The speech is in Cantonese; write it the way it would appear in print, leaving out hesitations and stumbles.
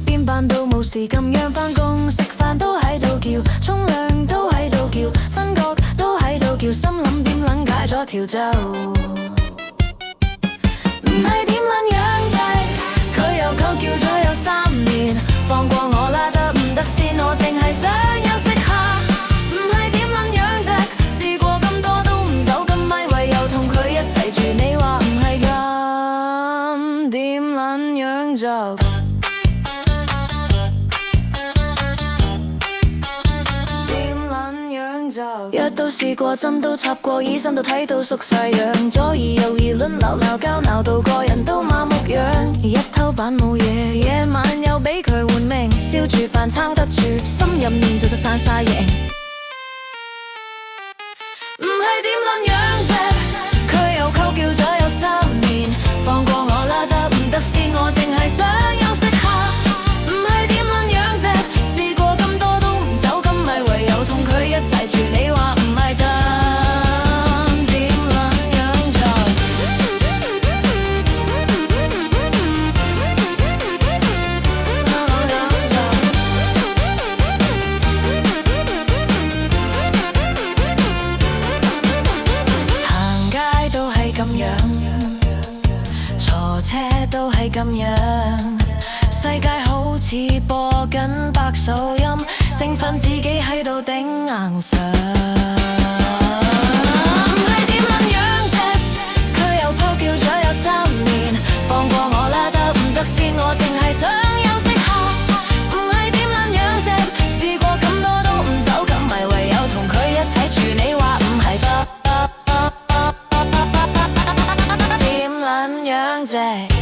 邊扮到無事咁樣返工，食飯都喺度叫，沖涼都喺度叫，分割都喺度叫，心諗點撚解咗條咒？唔係點撚樣啫？佢又鳩叫咗有3年，放過我啦得唔得先？我淨係想休息下。唔係點撚樣啫？試過咁多都唔走咁咪唯有同佢一齊住。你話唔係咁點撚樣就？藥都試過，針都插過，醫生都睇到熟晒樣，左耳右耳輪流鬧交，鬧到個人都麻木樣。日頭扮冇嘢，夜晚又俾佢換命，笑住扮撐得住，心入面就散晒型。唔係點撚樣啫？佢又鳩叫咗有3年，放過我啦得唔得先？我淨係想休息下。唔係點撚樣啫？試過咁多都唔走，咁咪唯有同佢一齊住。你話唔係咁點撚樣就？行街都係咁樣，坐車都係咁樣，世界好似播緊百首音，興奮自己喺度頂硬上。唔係點撚樣啫？佢又鳩叫咗有3年，放過我啦得唔得先？我淨係想休息下。唔係點撚樣啫？試過咁多都唔走，咁咪唯有同佢一齊住。你話唔係咁點撚樣啫？